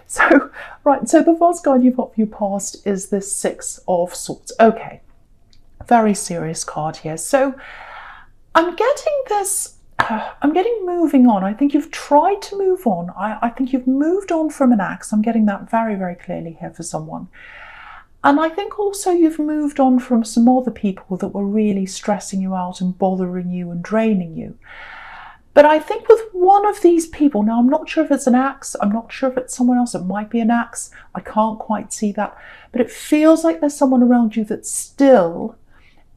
So, right, so the first card you've got for your past is this Six of Swords. Okay, very serious card here. So I'm getting this, I'm getting moving on. I think you've tried to move on. I think you've moved on from an ex. I'm getting that very, very clearly here for someone. And I think also you've moved on from some other people that were really stressing you out and bothering you and draining you. But I think with one of these people, now I'm not sure if it's an ex, I'm not sure if it's someone else, it might be an ex, I can't quite see that, but it feels like there's someone around you that's still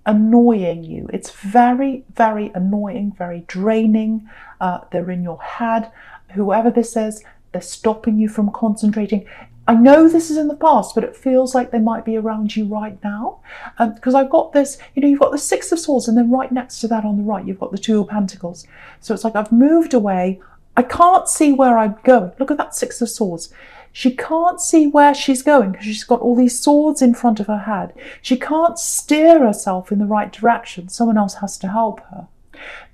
annoying you. It's very, very annoying, very draining. They're in your head. Whoever this is, they're stopping you from concentrating. I know this is in the past, but it feels like they might be around you right now. Because I've got this, you've got the Six of Swords, and then right next to that on the right, you've got the Two of Pentacles. So it's like I've moved away. I can't see where I'm going. Look at that Six of Swords. She can't see where she's going because she's got all these swords in front of her head. She can't steer herself in the right direction. Someone else has to help her.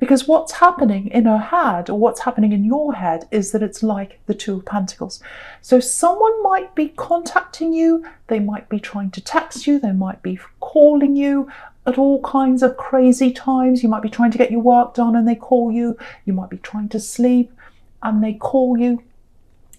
Because what's happening in her head, or what's happening in your head, is that it's like the Two of Pentacles. So someone might be contacting you, they might be trying to text you, they might be calling you at all kinds of crazy times. You might be trying to get your work done and they call you. You might be trying to sleep and they call you.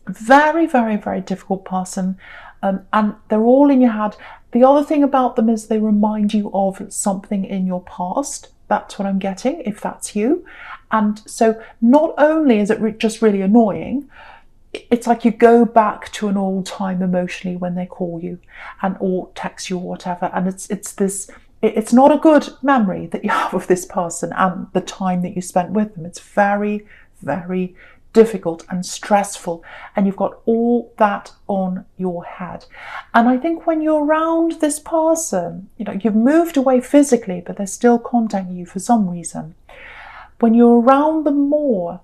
Very, very, very difficult person. And they're all in your head. The other thing about them is they remind you of something in your past. That's what I'm getting, if that's you. And so not only is it just really annoying, it's like you go back to an old time emotionally when they call you and or text you or whatever. And it's not a good memory that you have of this person and the time that you spent with them. It's very, very difficult and stressful, and you've got all that on your head. And I think when you're around this person, you've moved away physically, but they're still contacting you for some reason. When you're around them more,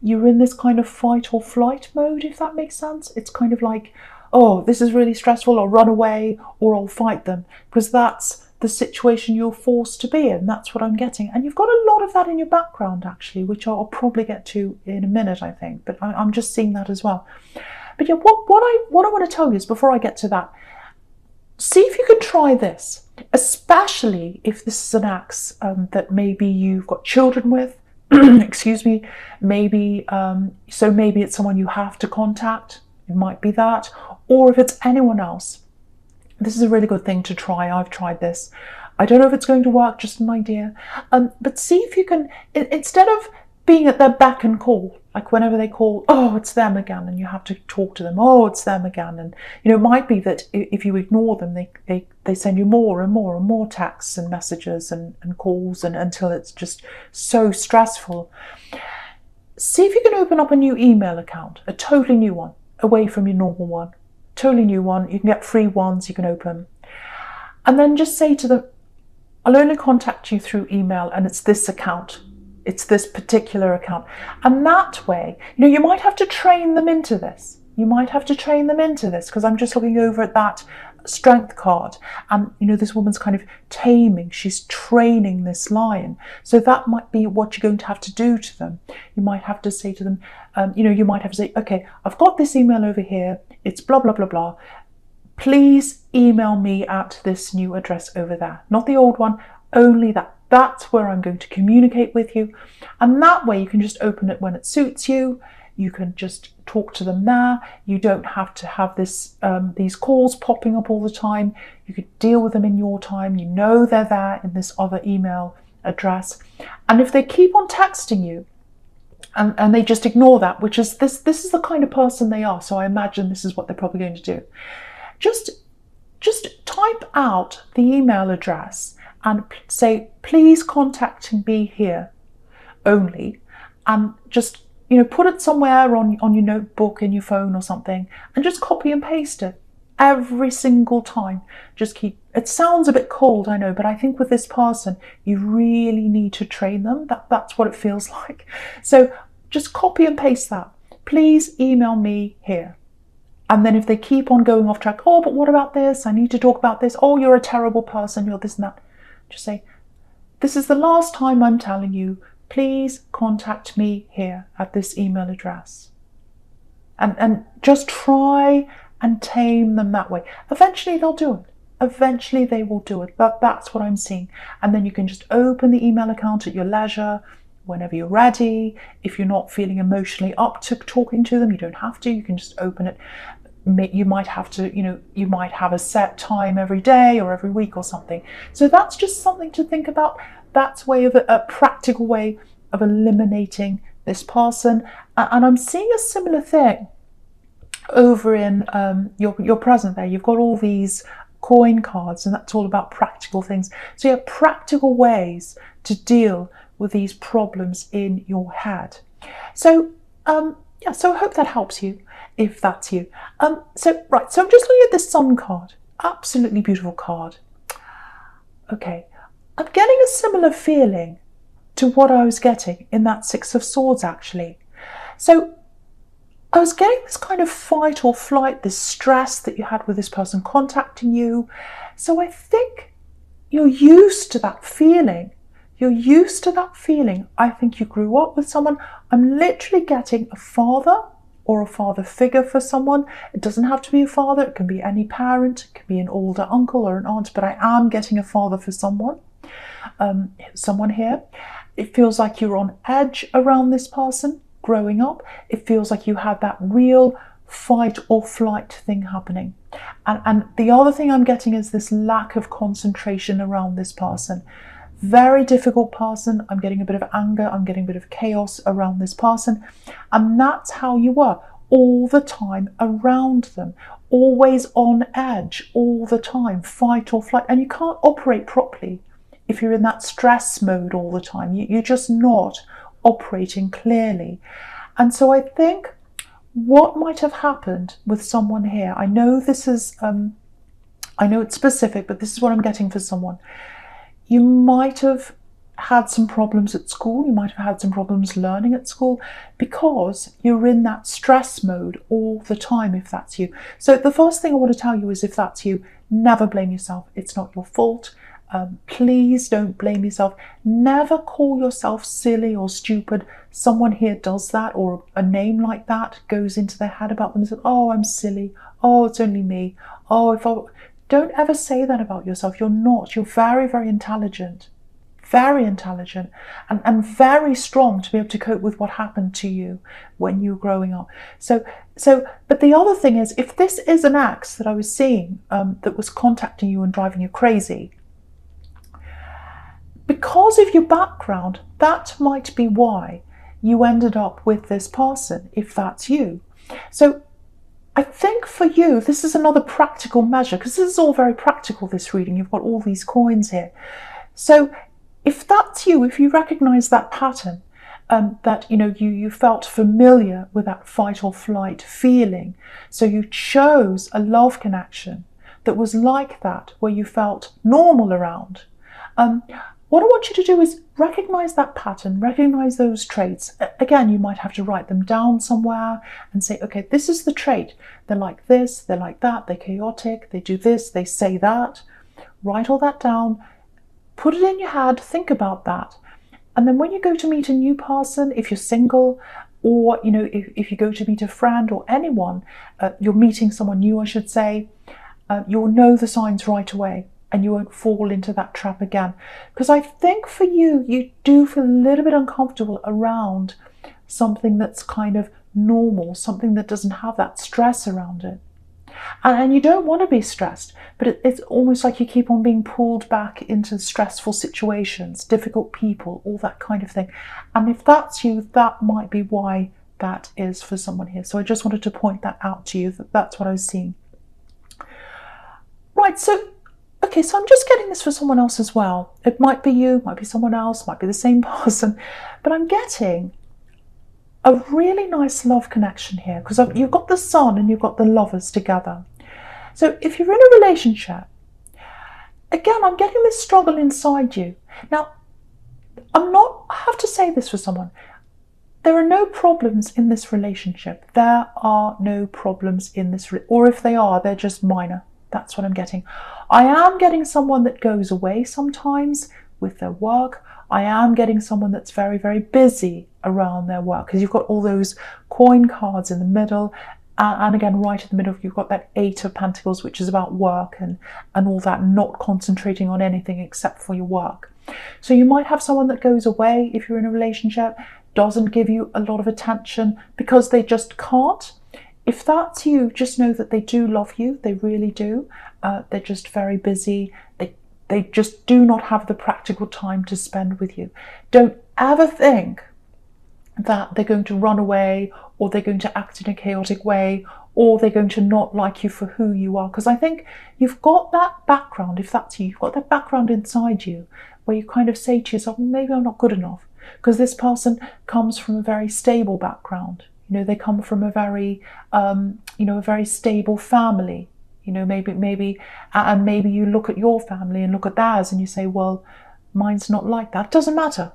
you're in this kind of fight or flight mode, if that makes sense. It's kind of like, oh, this is really stressful, I'll run away or I'll fight them, because that's the situation you're forced to be in. That's what I'm getting. And you've got a lot of that in your background, actually, which I'll probably get to in a minute, I think. But I'm just seeing that as well. But yeah, what I want to tell you is, before I get to that, see if you can try this, especially if this is an ex that maybe you've got children with, excuse me, maybe it's someone you have to contact. It might be that. Or if it's anyone else. This is a really good thing to try. I've tried this. I don't know if it's going to work, just an idea. But see if you can, instead of being at their beck and call, like whenever they call, oh, it's them again, and you have to talk to them, oh, it's them again. And, it might be that if you ignore them, they send you more and more and more texts and messages and calls, and until it's just so stressful. See if you can open up a new email account, a totally new one, away from your normal one. Totally new one. You can get free ones you can open. And then just say to them, I'll only contact you through email, and it's this account. It's this particular account. And that way, you might have to train them into this. You might have to train them into this, because I'm just looking over at that strength card, and this woman's kind of taming, she's training this lion. So that might be what you're going to have to do to them. You might have to say to them, you might have to say, okay, I've got this email over here, it's blah blah blah blah, please email me at this new address over there, not the old one, only that's where I'm going to communicate with you. And that way you can just open it when it suits you. You can just talk to them there. You don't have to have these calls popping up all the time. You could deal with them in your time. They're there in this other email address. And if they keep on texting you and they just ignore that, which is this is the kind of person they are. So I imagine this is what they're probably going to do. Just type out the email address and say, please contact me here only, and just put it somewhere on your notebook, in your phone or something, and just copy and paste it every single time. It sounds a bit cold, I know, but I think with this person, you really need to train them. That's what it feels like. So just copy and paste that. Please email me here. And then if they keep on going off track, oh, but what about this? I need to talk about this. Oh, you're a terrible person. You're this and that. Just say, this is the last time I'm telling you, please contact me here at this email address. and just try and tame them that way. Eventually they'll do it. Eventually they will do it. That's what I'm seeing. And then you can just open the email account at your leisure, whenever you're ready. If you're not feeling emotionally up to talking to them, you don't have to. You can just open it. You might have to, you might have a set time every day or every week or something. So that's just something to think about. That's a practical way of eliminating this person. And I'm seeing a similar thing over in your present there. You've got all these coin cards, and that's all about practical things. So you have practical ways to deal with these problems in your head. So so I hope that helps you, if that's you. So I'm just looking at this Sun card. Absolutely beautiful card. Okay, I'm getting a similar feeling to what I was getting in that Six of Swords, actually. So I was getting this kind of fight or flight, this stress that you had with this person contacting you. So I think you're used to that feeling. You're used to that feeling. I think you grew up with someone. I'm literally getting a father or a father figure for someone. It doesn't have to be a father. It can be any parent. It can be an older uncle or an aunt, but I am getting a father for someone. Someone here. It feels like you're on edge around this person growing up. It feels like you had that real fight or flight thing happening. And the other thing I'm getting is this lack of concentration around this person. Very difficult person. I'm getting a bit of anger. I'm getting a bit of chaos around this person. And that's how you were all the time around them. Always on edge all the time. Fight or flight. And you can't operate properly if you're in that stress mode all the time. You're just not operating clearly. And so I think what might have happened with someone here, I know this is, I know it's specific, but this is what I'm getting for someone. You might have had some problems at school. You might have had some problems learning at school because you're in that stress mode all the time, if that's you. So the first thing I want to tell you is, if that's you, never blame yourself. It's not your fault. Please don't blame yourself. Never call yourself silly or stupid. Someone here does that, or a name like that goes into their head about them and says, oh, I'm silly. Oh, it's only me. Oh, don't ever say that about yourself. You're not. You're very, very intelligent. Very intelligent and very strong to be able to cope with what happened to you when you were growing up. But the other thing is, if this is an ex that I was seeing that was contacting you and driving you crazy, because of your background, that might be why you ended up with this person, if that's you. So I think for you, this is another practical measure, because this is all very practical, this reading. You've got all these coins here. So if that's you, if you recognize that pattern, that you felt familiar with that fight or flight feeling, so you chose a love connection that was like that, where you felt normal around, what I want you to do is recognize that pattern, recognize those traits. Again, you might have to write them down somewhere and say, okay, this is the trait. They're like this, they're like that, they're chaotic, they do this, they say that. Write all that down, put it in your head, think about that. And then when you go to meet a new person, if you're single, or if you go to meet a friend or anyone, you're meeting someone new, I should say, you'll know the signs right away. And you won't fall into that trap again. Because I think for you, you do feel a little bit uncomfortable around something that's kind of normal, something that doesn't have that stress around it. And you don't want to be stressed, but it's almost like you keep on being pulled back into stressful situations, difficult people, all that kind of thing. And if that's you, that might be why that is for someone here. So I just wanted to point that out to you, that's what I was seeing. Right, so okay, so I'm just getting this for someone else as well. It might be you, might be someone else, might be the same person, but I'm getting a really nice love connection here, because you've got the Sun and you've got the Lovers together. So if you're in a relationship, again, I'm getting this struggle inside you. Now, I have to say this for someone. There are no problems in this relationship. There are no problems in this, or if they are, they're just minor. That's what I'm getting. I am getting someone that goes away sometimes with their work. I am getting someone that's very, very busy around their work, because you've got all those coin cards in the middle, and again, right in the middle, you've got that 8 of Pentacles, which is about work and all that, not concentrating on anything except for your work. So you might have someone that goes away if you're in a relationship, doesn't give you a lot of attention because they just can't. If that's you, just know that they do love you. They really do. They're just very busy. They just do not have the practical time to spend with you. Don't ever think that they're going to run away, or they're going to act in a chaotic way, or they're going to not like you for who you are. Because I think you've got that background, if that's you, you've got that background inside you where you kind of say to yourself, well, maybe I'm not good enough. Because this person comes from a very stable background. You know, they come from a very, a very stable family. You know, maybe you look at your family and look at theirs and you say, well, mine's not like that. It doesn't matter.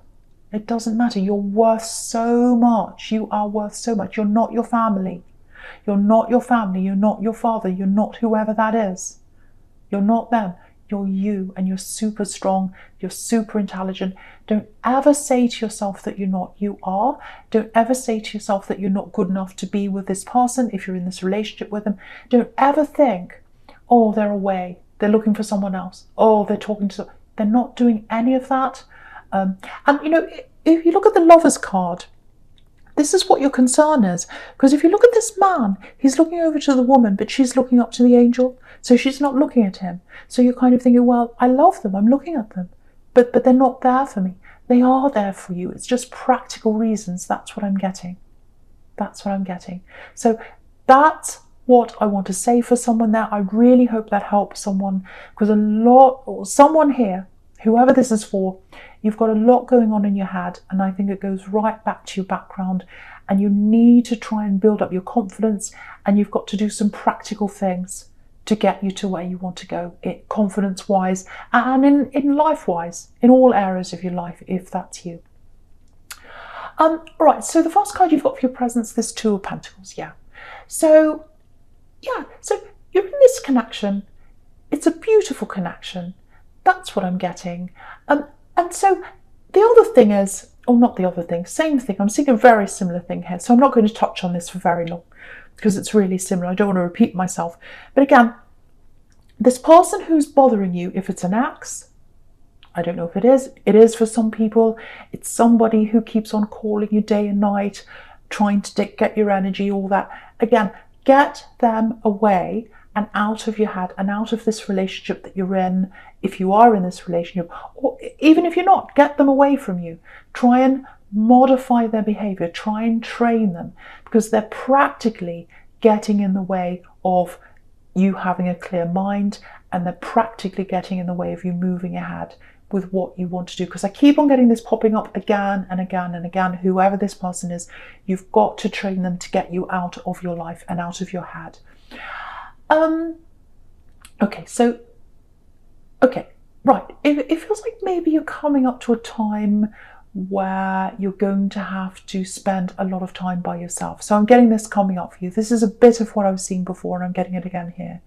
It doesn't matter. You're worth so much. You are worth so much. You're not your family. You're not your family. You're not your father. You're not whoever that is. You're not them. You're you, and you're super strong. You're super intelligent. Don't ever say to yourself that you're not. You are. Don't ever say to yourself that you're not good enough to be with this person if you're in this relationship with them. Don't ever think, oh, they're away. They're looking for someone else. Oh, they're talking to someone. They're not doing any of that. And, you know, if you look at the Lover's card, this is what your concern is. Because if you look at this man, he's looking over to the woman, but she's looking up to the angel. So she's not looking at him. So you're kind of thinking, well, I love them. I'm looking at them. But they're not there for me. They are there for you. It's just practical reasons. That's what I'm getting. That's what I'm getting. So that's what I want to say for someone there. I really hope that helps someone, because someone here, whoever this is for, you've got a lot going on in your head, and I think it goes right back to your background, and you need to try and build up your confidence, and you've got to do some practical things to get you to where you want to go, confidence-wise and in life-wise, in all areas of your life, if that's you. Right, so the first card you've got for your presence, this 2 of Pentacles, So you're in this connection. It's a beautiful connection. That's what I'm getting. And so the other thing is, or not the other thing, same thing. I'm seeing a very similar thing here. So I'm not going to touch on this for very long because it's really similar. I don't want to repeat myself. But again, this person who's bothering you, if it's an ex, I don't know if it is. It is for some people. It's somebody who keeps on calling you day and night, trying to get your energy, all that. Again, get them away and out of your head and out of this relationship that you're in. If you are in this relationship, or even if you're not, get them away from you. Try and modify their behavior. Try and train them, because they're practically getting in the way of you having a clear mind, and they're practically getting in the way of you moving ahead with what you want to do. Because I keep on getting this popping up again and again and again. Whoever this person is, you've got to train them to get you out of your life and out of your head. Right. It feels like maybe you're coming up to a time where you're going to have to spend a lot of time by yourself. So I'm getting this coming up for you. This is a bit of what I was seeing before, and I'm getting it again here.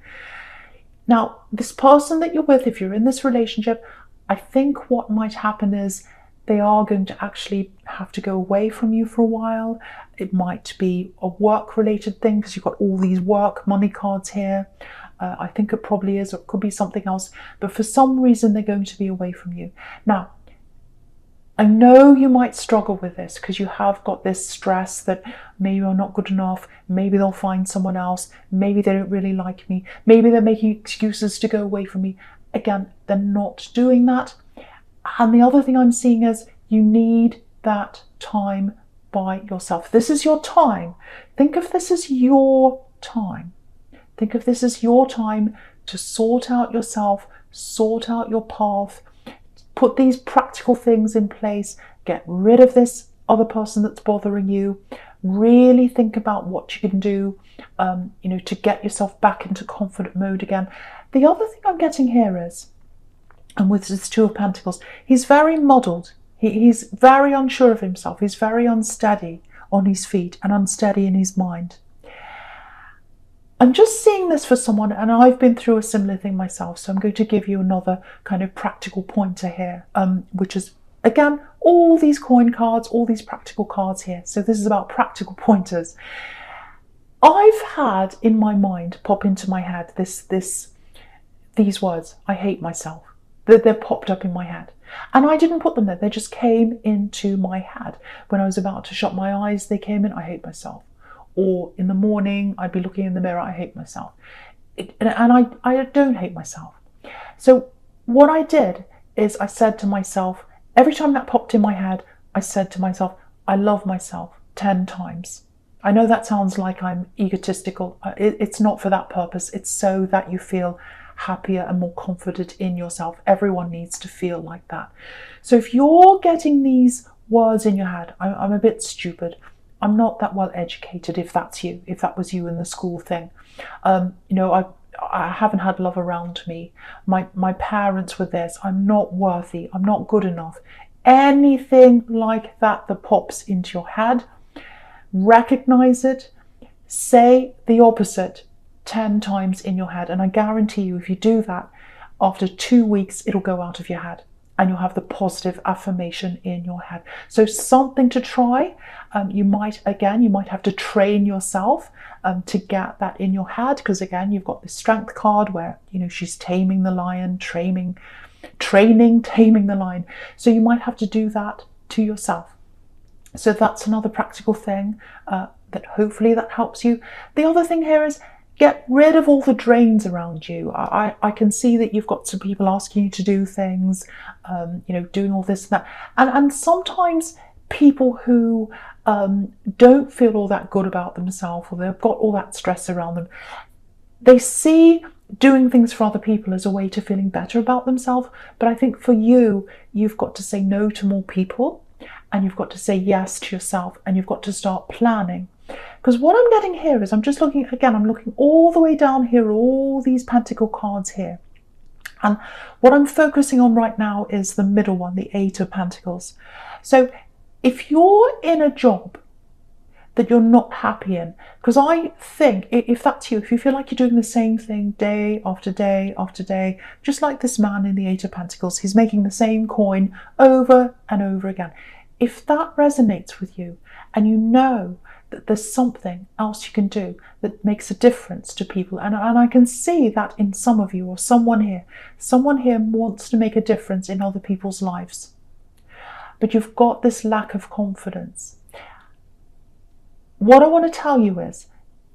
Now, this person that you're with, if you're in this relationship, I think what might happen is they are going to actually have to go away from you for a while. It might be a work-related thing, because you've got all these work money cards here. I think it probably is, or it could be something else. But for some reason, they're going to be away from you. Now, I know you might struggle with this because you have got this stress that maybe you're not good enough, maybe they'll find someone else, maybe they don't really like me, maybe they're making excuses to go away from me. Again, they're not doing that. And the other thing I'm seeing is you need that time by yourself. This is your time. Think of this as your time. Think of this as your time to sort out yourself, sort out your path, put these practical things in place, get rid of this other person that's bothering you, really think about what you can do, to get yourself back into confident mode again. The other thing I'm getting here is, and with this 2 of Pentacles, he's very muddled. He's very unsure of himself. He's very unsteady on his feet and unsteady in his mind. I'm just seeing this for someone, and I've been through a similar thing myself, so I'm going to give you another kind of practical pointer here, which is Again, all these coin cards, all these practical cards here. So this is about practical pointers. I've had in my mind pop into my head these words, I hate myself. They're popped up in my head. And I didn't put them there. They just came into my head. When I was about to shut my eyes, they came in, I hate myself. Or in the morning, I'd be looking in the mirror, I hate myself. And I don't hate myself. So what I did is I said to myself, every time that popped in my head, I said to myself, I love myself 10 times. I know that sounds like I'm egotistical. It's not for that purpose. It's so that you feel happier and more confident in yourself. Everyone needs to feel like that. So if you're getting these words in your head, I'm a bit stupid. I'm not that well educated, if that's you, if that was you in the school thing. I haven't had love around me. My parents were this. I'm not worthy. I'm not good enough. Anything like that pops into your head, recognize it, say the opposite 10 times in your head. And I guarantee you, if you do that, after 2 weeks, it'll go out of your head and you'll have the positive affirmation in your head. So something to try. You might have to train yourself to get that in your head, because again, you've got the strength card where, she's taming the lion, taming the lion. So you might have to do that to yourself. So that's another practical thing that hopefully that helps you. The other thing here is get rid of all the drains around you. I can see that you've got some people asking you to do things, doing all this and that. And sometimes people who don't feel all that good about themselves, or they've got all that stress around them, they see doing things for other people as a way to feeling better about themselves. But I think for you, you've got to say no to more people, and you've got to say yes to yourself, and you've got to start planning. Because what I'm getting here is, I'm looking all the way down here, all these pentacle cards here. And what I'm focusing on right now is the middle one, the 8 of Pentacles. So if you're in a job that you're not happy in, because I think if that's you, if you feel like you're doing the same thing day after day after day, just like this man in the 8 of Pentacles, he's making the same coin over and over again. If that resonates with you, and you know that there's something else you can do that makes a difference to people, and I can see that in some of you, or someone here wants to make a difference in other people's lives, but you've got this lack of confidence. What I want to tell you is,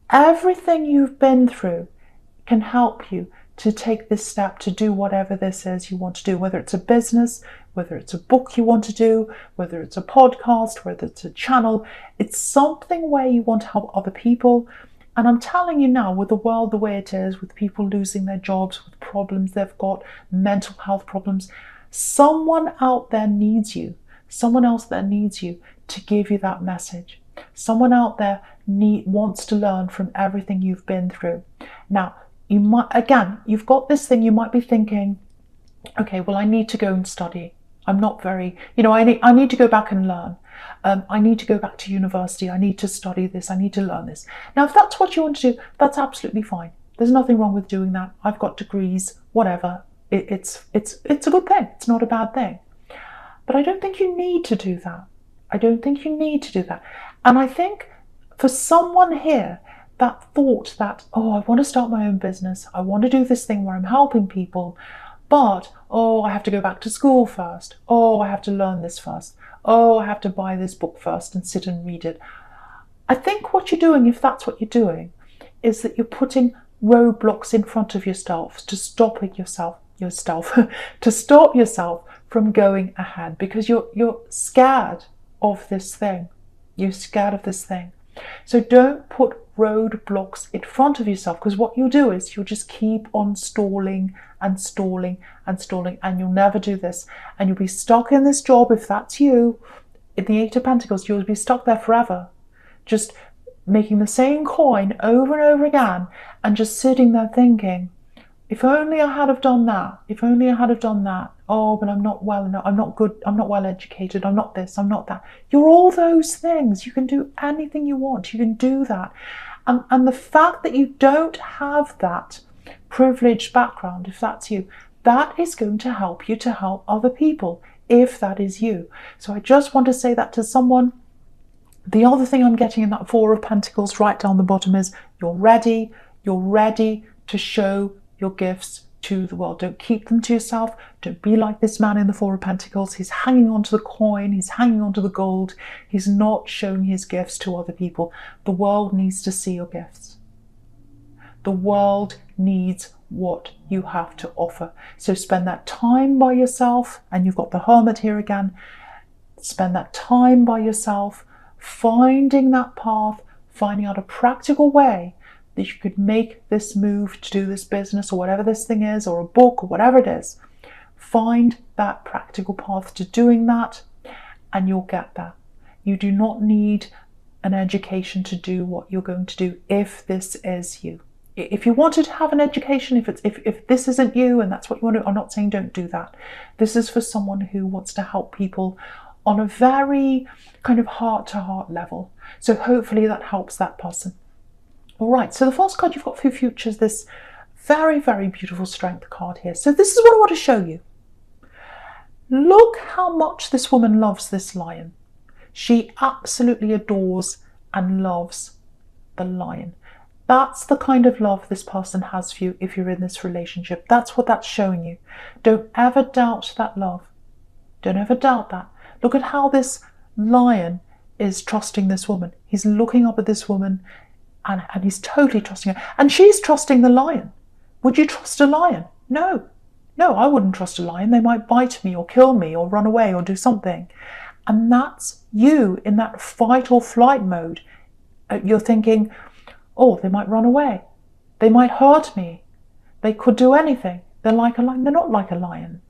everything you've been through can help you to take this step to do whatever this is you want to do, whether it's a business, whether it's a book you want to do, whether it's a podcast, whether it's a channel. It's something where you want to help other people. And I'm telling you now, with the world the way it is, with people losing their jobs, with problems they've got, mental health problems, someone out there needs you. Someone else there needs you to give you that message. Someone out there wants to learn from everything you've been through. Now, you've got this thing, you might be thinking, okay, well, I need to go and study. I'm not very, I need to go back and learn. I need to go back to university. I need to study this. I need to learn this. Now, if that's what you want to do, that's absolutely fine. There's nothing wrong with doing that. I've got degrees, whatever. It's a good thing. It's not a bad thing. But I don't think you need to do that. And I think for someone here, that thought that, I want to start my own business. I want to do this thing where I'm helping people. But, I have to go back to school first. I have to learn this first. I have to buy this book first and sit and read it. I think what you're doing, if that's what you're doing, is that you're putting roadblocks in front of yourself to stop yourself from going ahead, because you're scared of this thing. You're scared of this thing. So don't put roadblocks in front of yourself, because what you'll do is you'll just keep on stalling and stalling and stalling, and you'll never do this, and you'll be stuck in this job. If that's you, in the 8 of Pentacles, you'll be stuck there forever, just making the same coin over and over again, and just sitting there thinking, if only I had have done that, if only I had have done that. But I'm not well enough, I'm not good, I'm not well educated, I'm not this, I'm not that. You're all those things. You can do anything you want, you can do that. And the fact that you don't have that privileged background, if that's you, that is going to help you to help other people if that is you. So I just want to say that to someone. The other thing I'm getting in that Four of Pentacles right down the bottom is you're ready to show your gifts to the world. Don't keep them to yourself. Don't be like this man in the Four of Pentacles. He's hanging on to the coin. He's hanging on to the gold. He's not showing his gifts to other people. The world needs to see your gifts. The world needs what you have to offer. So spend that time by yourself, and you've got the Hermit here again. Spend that time by yourself, finding that path, finding out a practical way that you could make this move to do this business or whatever this thing is, or a book or whatever it is. Find that practical path to doing that, and you'll get there. You do not need an education to do what you're going to do if this is you. If you wanted to have an education, if this isn't you and that's what you want to, I'm not saying don't do that. This is for someone who wants to help people on a very kind of heart-to-heart level. So hopefully that helps that person. All right, so the first card you've got for your future is this very, very beautiful Strength card here. So this is what I want to show you. Look how much this woman loves this lion. She absolutely adores and loves the lion. That's the kind of love this person has for you if you're in this relationship. That's what that's showing you. Don't ever doubt that love. Don't ever doubt that. Look at how this lion is trusting this woman. He's looking up at this woman and he's totally trusting her. And she's trusting the lion. Would you trust a lion? No. No, I wouldn't trust a lion. They might bite me or kill me or run away or do something. And that's you in that fight or flight mode. You're thinking, oh, they might run away. They might hurt me. They could do anything. They're like a lion. They're not like a lion.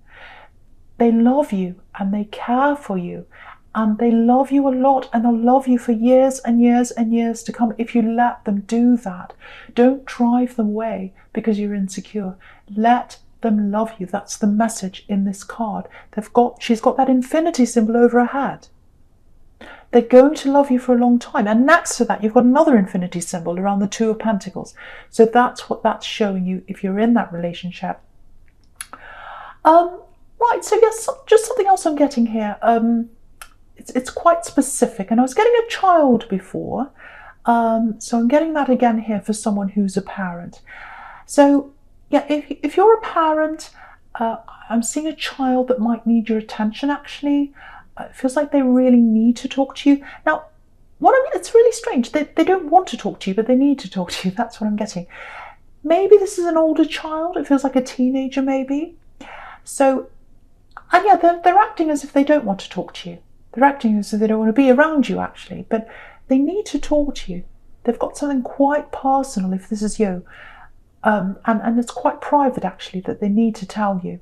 They love you and they care for you. And they love you a lot, and they'll love you for years and years and years to come if you let them do that. Don't drive them away because you're insecure. Let them love you. That's the message in this card. She's got that infinity symbol over her head. They're going to love you for a long time. And next to that, you've got another infinity symbol around the Two of Pentacles. So that's what that's showing you if you're in that relationship. Right, so yes, just something else I'm getting here. It's quite specific. And I was getting a child before. So I'm getting that again here for someone who's a parent. So yeah, if you're a parent, I'm seeing a child that might need your attention, actually. It feels like they really need to talk to you. Now, it's really strange. They don't want to talk to you, but they need to talk to you. That's what I'm getting. Maybe this is an older child. It feels like a teenager, maybe. So, and yeah, they're acting as if they don't want to talk to you. They're acting as if they don't want to be around you, actually. But they need to talk to you. They've got something quite personal, if this is you. And it's quite private, actually, that they need to tell you.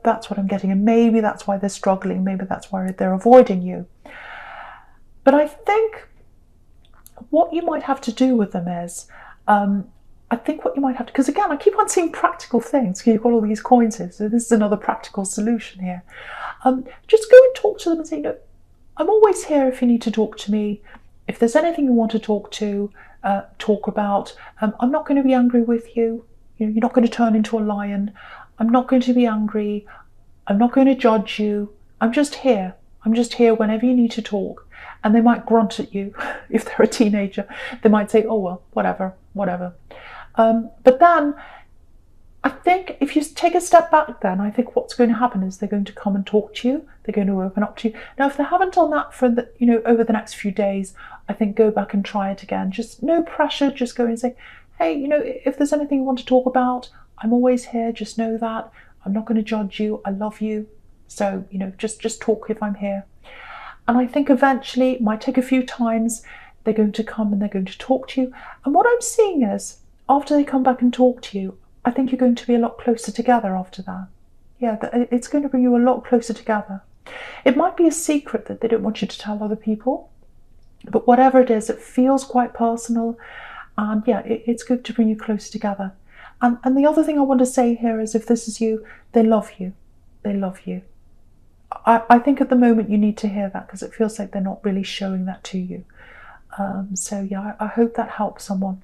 That's what I'm getting, and maybe that's why they're struggling, maybe that's why they're avoiding you. But I think what you might have to do with them is, because again, I keep on seeing practical things, because you've got all these coins here, so this is another practical solution here. Just go and talk to them and say, look, I'm always here if you need to talk to me. If there's anything you want to talk about, I'm not going to be angry with you. You're not going to turn into a lion. I'm not going to be angry. I'm not going to judge you. I'm just here. I'm just here whenever you need to talk. And they might grunt at you if they're a teenager. They might say, oh, well, whatever. But then I think if you take a step back then, I think what's going to happen is they're going to come and talk to you. They're going to open up to you. Now, if they haven't done that for over the next few days, I think go back and try it again. Just no pressure. Just go and say, hey, if there's anything you want to talk about, I'm always here. Just know that. I'm not going to judge you. I love you. So, just talk if I'm here. And I think eventually, it might take a few times, they're going to come and they're going to talk to you. And what I'm seeing is, after they come back and talk to you, I think you're going to be a lot closer together after that. Yeah, it's going to bring you a lot closer together. It might be a secret that they don't want you to tell other people. But whatever it is, it feels quite personal. And yeah, it's good to bring you closer together. And the other thing I want to say here is, if this is you, they love you. They love you. I think at the moment you need to hear that, because it feels like they're not really showing that to you. So yeah, I hope that helps someone.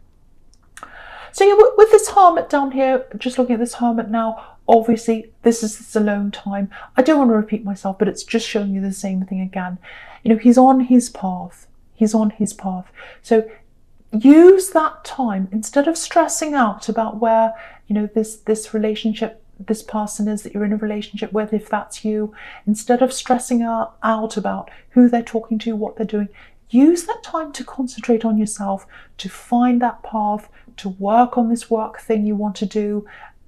So yeah, with this hermit down here, just looking at this hermit now, Obviously, this is this alone time. I don't want to repeat myself, but it's just showing you the same thing again. You know, he's on his path. He's on his path. So use that time instead of stressing out about where, you know, this relationship, this person is that you're in a relationship with, if that's you. Instead of stressing out about who they're talking to, what they're doing, use that time to concentrate on yourself, to find that path, to work on this work thing you want to do.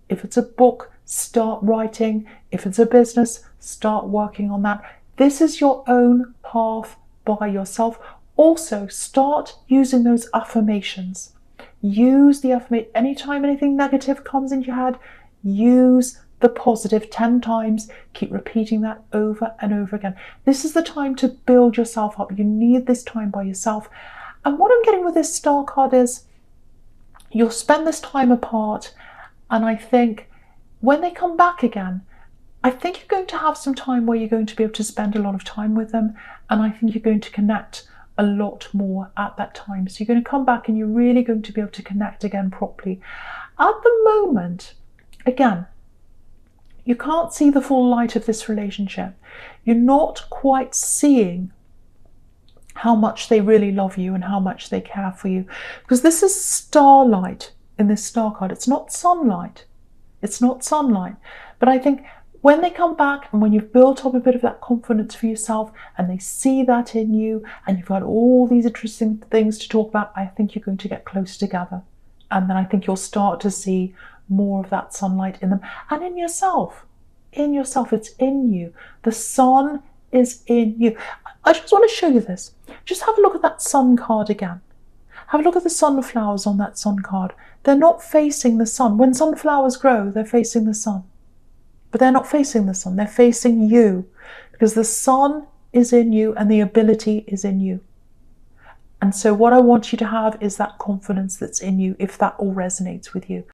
If it's a book, start writing. If it's a business, start working on that. This is your own path by yourself. Also, start using those affirmations. Use the affirmation. Anytime anything negative comes into your head, use the positive 10 times. Keep repeating that over and over again. This is the time to build yourself up. You need this time by yourself. And what I'm getting with this star card is you'll spend this time apart, and I think when they come back again, I think you're going to have some time where you're going to be able to spend a lot of time with them, and I think you're going to connect a lot more at that time. So you're going to come back and you're really going to be able to connect again properly. At the moment, again, you can't see the full light of this relationship. You're not quite seeing how much they really love you and how much they care for you, because this is starlight in this star card. It's not sunlight. It's not sunlight. But I think when they come back and when you've built up a bit of that confidence for yourself and they see that in you and you've got all these interesting things to talk about, I think you're going to get close together. And then I think you'll start to see more of that sunlight in them and in yourself. In yourself, it's in you. The sun is in you. I just want to show you this. Just have a look at that sun card again. Have a look at the sunflowers on that sun card. They're not facing the sun. When sunflowers grow, they're facing the sun. But they're not facing the sun. They're facing you, because the sun is in you and the ability is in you. And so what I want you to have is that confidence that's in you, if that all resonates with you.